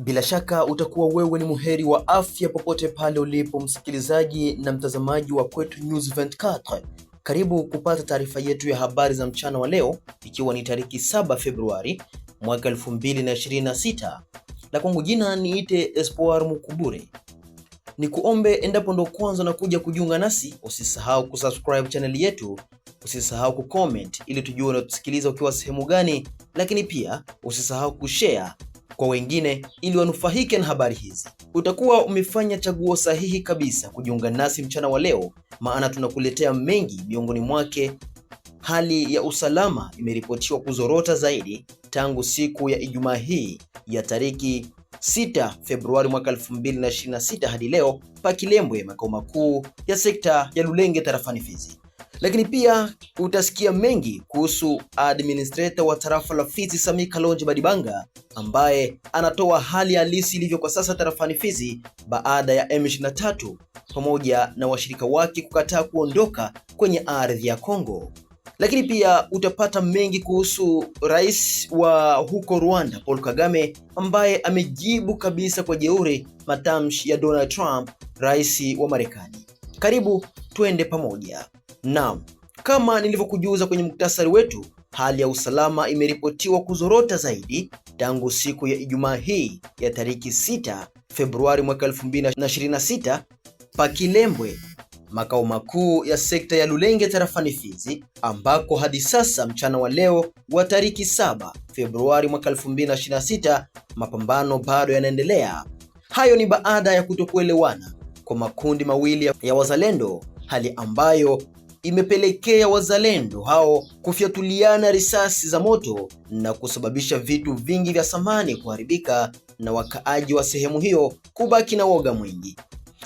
Bila shaka utakuwa wewe ni muheri wa afya popote pale ulipo msikilizaji na mtazamaji wa Kwetu News 24. Karibu kupata taarifa yetu ya habari za mchana wa leo, ikiwa ni tariki 7 Februari mwaka 2026. La kwangu jina niite Espoir Mukubure. Ni kuombe endapo ndo kwanza na kuja kujiunga nasi, usisahau kusubscribe channel yetu, usisahau kucomment ili tujue unatusikiliza ukiwa sehemu gani, lakini pia usisahau kushare kwa wengine ili wanufaike na habari hizi. Utakuwa umefanya chaguo sahihi kabisa kujiunga nasi mchana wa leo, maana tunakuletea mengi. Miongoni mwake, hali ya usalama imeripotiwa kuzorota zaidi tangu siku ya Ijumaa hii ya tariki 6 Februari mwaka 2026 hadi leo pa Kilembwe, makao makuu ya sekta ya Lulenge tarafani Fizi. Lakini pia utasikia mengi kuhusu administrator wa tarafa la Fizi Sami Kalonji Badibanga, ambaye anatoa hali halisi ilivyo kwa sasa tarafani Fizi baada ya M23 pamoja na washirika wake kukataa kuondoka kwenye ardhi ya Kongo. Lakini pia utapata mengi kuhusu rais wa huko Rwanda Paul Kagame, ambaye amejibu kabisa kwa jeuri matamshi ya Donald Trump, rais wa Marekani. Karibu tuende pamoja. Naam, kama nilivyokujuza kwenye muktasari wetu, hali ya usalama imeripotiwa kuzorota zaidi tangu siku ya Ijumaa hii ya tariki 6 Februari mwaka 2026 pa Kilembwe, makao makuu ya sekta ya Lulenge tarafani Fizi, ambako hadi sasa mchana wa leo wa tariki 7 Februari mwaka 2026 mapambano bado yanaendelea. Hayo ni baada ya kutokuelewana kwa makundi mawili ya wazalendo, hali ambayo imepelekea wazalendo hao kufyatuliana risasi za moto na kusababisha vitu vingi vya samani kuharibika na wakaaji wa sehemu hiyo kubaki na woga mwingi.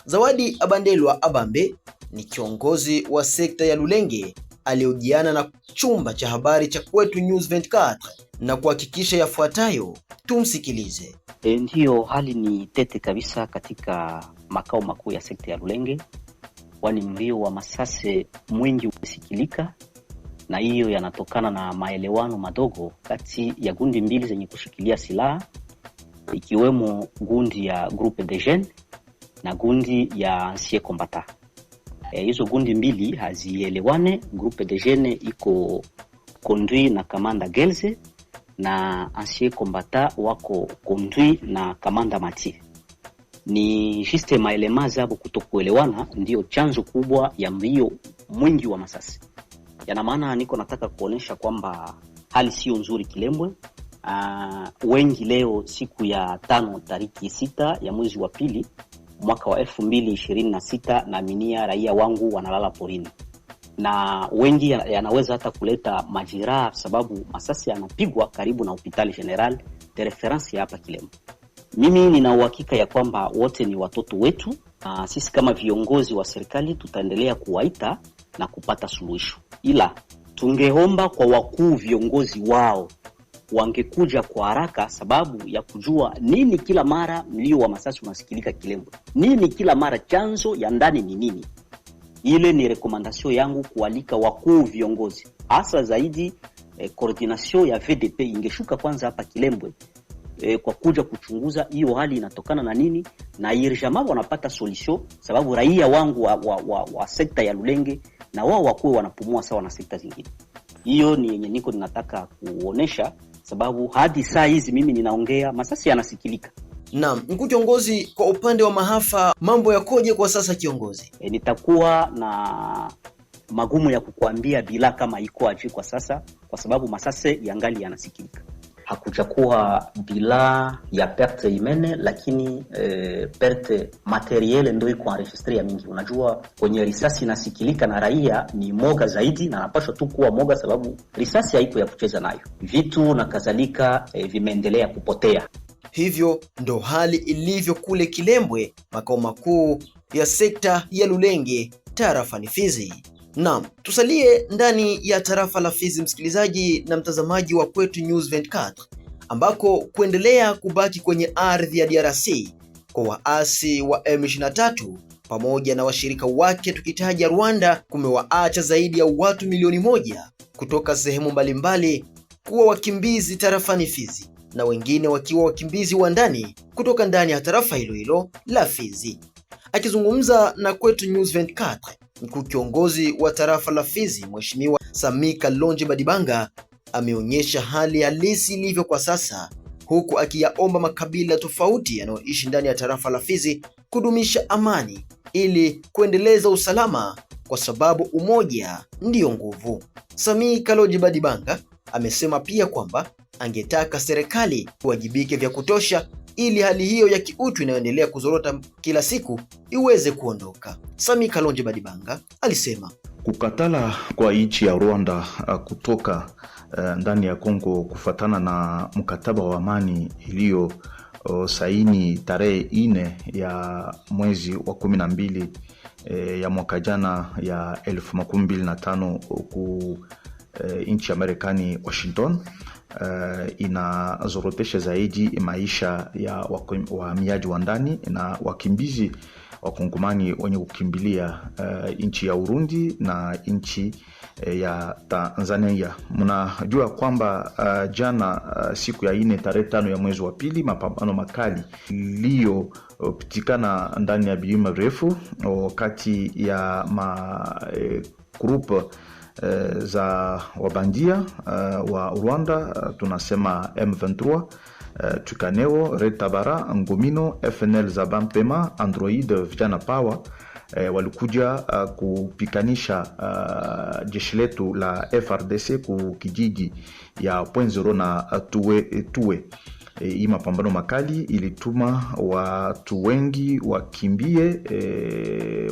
Zawadi Abandelwa Abambe ni kiongozi wa sekta ya Lulenge, aliojiana na chumba cha habari cha Kwetu News 24 na kuhakikisha yafuatayo. Tumsikilize. Ndiyo, hali ni tete kabisa katika makao makuu ya sekta ya Lulenge, kwani mlio wa masase mwingi umesikilika, na hiyo yanatokana na maelewano madogo kati ya gundi mbili zenye kushikilia silaha, ikiwemo gundi ya Groupe des Jeunes na gundi ya Ancien Combattant. Hizo gundi mbili hazielewane. Groupe des Jeunes iko conduit na Kamanda Gelze na Ancien Combattant wako conduit na Kamanda Mati. Ni juste maelema zabo kutokuelewana ndio chanzo kubwa ya mbio mwingi wa masasi. Yana maana niko nataka kuonesha kwamba hali sio nzuri Kilembwe. Wengi leo siku ya 5 tariki 6 ya mwezi wa pili mwaka wa 2026 na minia raia wangu wanalala porini. Na wengi yanaweza hata kuleta majeraha sababu masasi yanapigwa karibu na hospitali general de reference hapa Kilembwe. Mimi nina uhakika ya kwamba wote ni watoto wetu. Sisi kama viongozi wa serikali tutaendelea kuwaita na kupata suluhisho. Ila tungeomba kwa wakuu viongozi wao wangekuja kwa haraka, sababu ya kujua nini kila mara mlio wa masasi unasikilika Kilembwe. Nini kila mara, chanzo ya ndani ni nini? Ile ni rekomandasyon yangu kualika wakuu viongozi. Hasa zaidi coordination ya VDP ingeshuka kwanza hapa Kilembwe kwa kuja kuchunguza hiyo hali inatokana na nini, na irjama wanapata solution, sababu raia wangu wa sekta ya Lulenge na wao wakuwe wanapumua sawa na sekta zingine. Hiyo ni yenye niko ninataka kuonesha, sababu hadi saa hizi mimi ninaongea masasi yanasikilika. Naam, mkuu kiongozi, kwa upande wa mahafa mambo yakoje kwa sasa kiongozi? Nitakuwa na magumu ya kukuambia bila kama iko aje kwa sasa, kwa sababu masasi yangali yanasikilika. Hakujakuwa bila ya perte imene, lakini perte materiele ndio iko enregistré ya mingi. Unajua kwenye risasi inasikilika na raia ni moga zaidi, na napaswa tu kuwa moga sababu risasi haiko ya kucheza nayo. Vitu na kadhalika vimeendelea kupotea. Hivyo ndo hali ilivyo kule Kilembwe, makao makuu ya sekta ya Lulenge tarafani Fizi. Naam, tusalie ndani ya tarafa la Fizi msikilizaji na mtazamaji wa Kwetu News 24, ambako kuendelea kubaki kwenye ardhi ya DRC kwa waasi wa M23 pamoja na washirika wake tukitaja Rwanda kumewaacha zaidi ya watu milioni 1 kutoka sehemu mbalimbali kuwa wakimbizi tarafani Fizi, na wengine wakiwa wakimbizi wa ndani kutoka ndani ya tarafa hilo hilo la Fizi. Akizungumza na Kwetu News 24, mkuu kiongozi wa tarafa la Fizi Mheshimiwa Sami Kalonji Badibanga ameonyesha hali halisi ilivyo kwa sasa, huku akiyaomba makabila tofauti yanayoishi ndani ya tarafa la Fizi kudumisha amani ili kuendeleza usalama, kwa sababu umoja ndiyo nguvu. Sami Kalonji Badibanga amesema pia kwamba angetaka serikali kuwajibike vya kutosha ili hali hiyo ya kiutu inayoendelea kuzorota kila siku iweze kuondoka. Sami Kalonji Badibanga alisema kukatala kwa nchi ya Rwanda kutoka ndani ya Kongo kufatana na mkataba wa amani iliyo saini tarehe 4 ya mwezi wa 12 ya mwaka jana ya 2025 ku nchi ya Marekani Washington, inazorotesha zaidi maisha ya wahamiaji wa ndani na wakimbizi wakongomani wenye kukimbilia nchi ya Urundi na nchi ya Tanzania. Mnajua kwamba jana siku ya 4 tarehe 5 ya mwezi wa pili, mapambano makali iliyopitikana ndani ya bilima refu kati ya grupu za wabandia wa Rwanda, tunasema M23, Tukaneo, Red Tabara, Ngomino, FNL za Bampema, Android, Vijana Power, walikuja kupikanisha jeshi letu la FRDC ku kijiji ya Point Zero na Tuwe. Hii mapambano makali ilituma watu wengi wakimbie,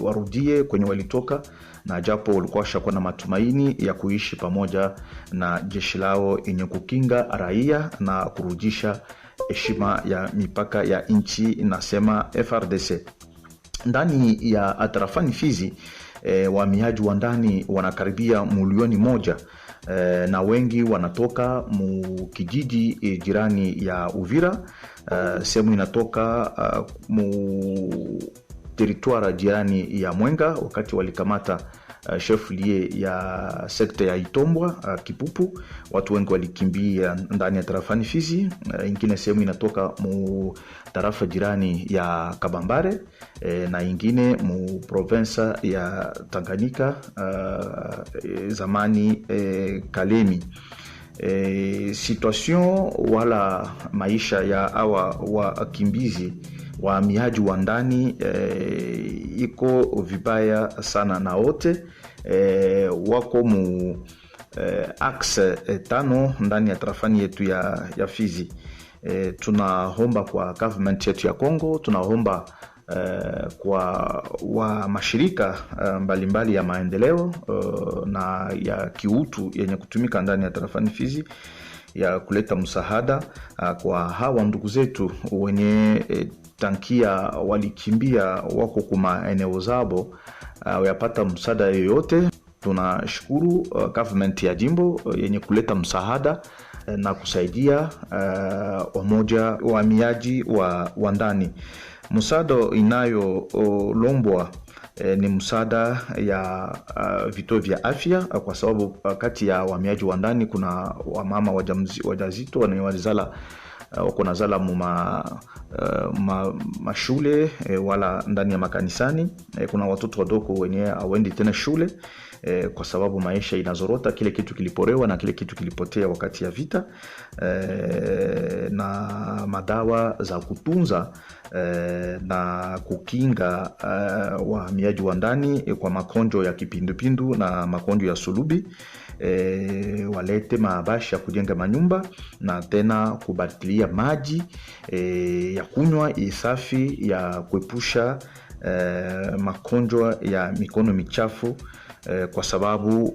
warudie kwenye walitoka, na japo walikuwa washakuwa na matumaini ya kuishi pamoja na jeshi lao yenye kukinga raia na kurudisha heshima ya mipaka ya nchi, nasema FRDC. Ndani ya tarafani Fizi, wahamiaji wa ndani wanakaribia milioni 1, na wengi wanatoka mu kijiji jirani ya Uvira, sehemu inatoka mu territoire jirani ya Mwenga, wakati walikamata chef-lieu ya sekta ya Itombwa Kipupu. Watu wengi walikimbia ndani ya tarafani Fizi. Ingine sehemu inatoka mu tarafa jirani ya Kabambare, na ingine mu province ya Tanganyika, zamani Kalemi. Situation wala maisha ya awa wakimbizi wahamiaji wa ndani iko vibaya sana, na wote wako mu axe 5 ndani ya tarafani yetu ya Fizi. Tunaomba kwa government yetu ya Kongo, tunaomba kwa wa mashirika mbalimbali ya maendeleo na ya kiutu yenye kutumika ndani ya tarafani Fizi ya kuleta msaada kwa hawa ndugu zetu wenye tankia walikimbia wako kuma eneo zabo, wayapata msaada yoyote. Tunashukuru government ya jimbo yenye kuleta msaada na kusaidia wamoja wahamiaji wa ndani. Msaada inayolombwa ni msaada ya vituo vya afya, kwa sababu kati ya wahamiaji wa ndani kuna wamama wajazito wanaozala wako nazala mashule wala ndani ya makanisani. Kuna watoto wadogo wenye hawendi tena shule kwa sababu maisha inazorota, kile kitu kiliporewa na kile kitu kilipotea wakati ya vita, na madawa za kutunza na kukinga wahamiaji wa ndani kwa magonjwa ya kipindupindu na magonjwa ya sulubi. Walete mabashi ya kujenga manyumba na tena kubatilia maji ya kunywa isafi ya kuepusha magonjwa ya mikono michafu, kwa sababu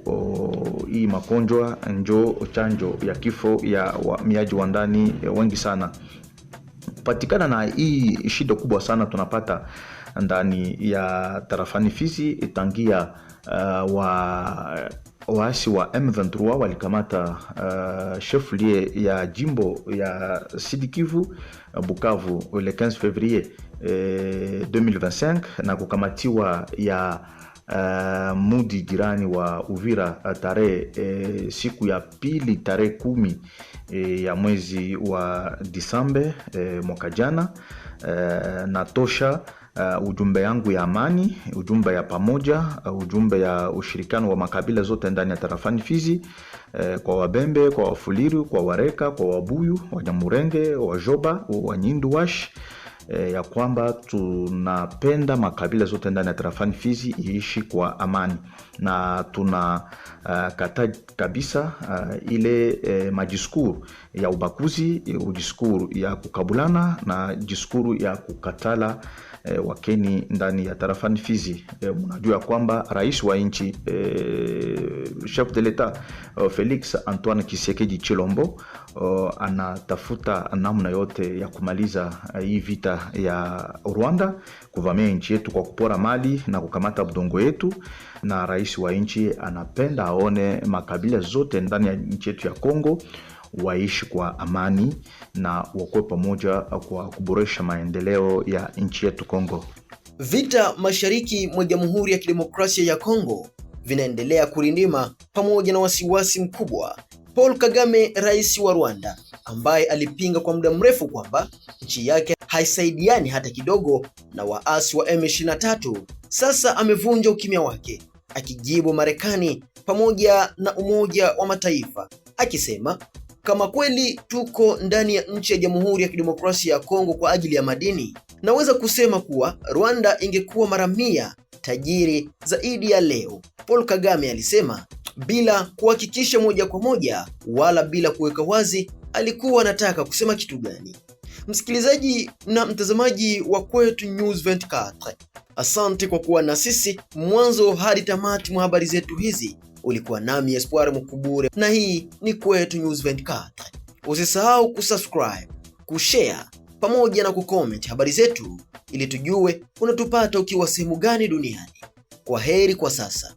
hii magonjwa njo chanjo ya kifo ya wahamiaji wa ndani wengi sana. Kupatikana na hii shida kubwa sana tunapata ndani ya tarafani Fizi tangia waasi wa M23 walikamata chef-lieu ya jimbo ya Sud Kivu Bukavu le 15 février 2025 na kukamatiwa ya mudi jirani wa Uvira tarehe siku ya pili tarehe 10 ya mwezi wa Disemba mwaka jana. Natosha ujumbe yangu ya amani, ujumbe ya pamoja, ujumbe ya ushirikiano wa makabila zote ndani ya tarafani Fizi, kwa Wabembe, kwa Wafuliru, kwa Wareka, kwa Wabuyu, Wanyamurenge, Wajoba, Wanyindu Wash, ya kwamba tunapenda makabila zote ndani ya tarafani Fizi iishi kwa amani, na tuna kata kabisa ile majiskuru ya ubakuzi, ujiskuru ya kukabulana na jiskuru ya kukatala wakeni ndani ya tarafani Fizi. Mnajua kwamba rais wa nchi chef de l'etat Felix Antoine Tshisekedi Tshilombo anatafuta namna yote ya kumaliza hii vita ya Rwanda kuvamia nchi yetu kwa kupora mali na kukamata budongo yetu, na rais wa nchi anapenda aone makabila zote ndani ya nchi yetu ya Kongo waishi kwa amani na wakuwe pamoja kwa kuboresha maendeleo ya nchi yetu Kongo. Vita mashariki mwa Jamhuri ya Kidemokrasia ya Kongo vinaendelea kurindima pamoja na wasiwasi mkubwa. Paul Kagame, rais wa Rwanda, ambaye alipinga kwa muda mrefu kwamba nchi yake haisaidiani hata kidogo na waasi wa M23, sasa amevunja ukimya wake, akijibu Marekani pamoja na Umoja wa Mataifa akisema, kama kweli tuko ndani ya nchi ya Jamhuri ya Kidemokrasia ya Kongo kwa ajili ya madini, naweza kusema kuwa Rwanda ingekuwa mara 100 tajiri zaidi ya leo. Paul Kagame alisema bila kuhakikisha moja kwa moja wala bila kuweka wazi alikuwa anataka kusema kitu gani. Msikilizaji na mtazamaji wa Kwetu News 24, asante kwa kuwa na sisi mwanzo hadi tamati mwa habari zetu hizi. Ulikuwa nami Espoir Mukubure na hii ni Kwetu News 24. Usisahau kusubscribe, kushare pamoja na kucomment habari zetu ili tujue unatupata ukiwa sehemu gani duniani. Kwa heri kwa sasa.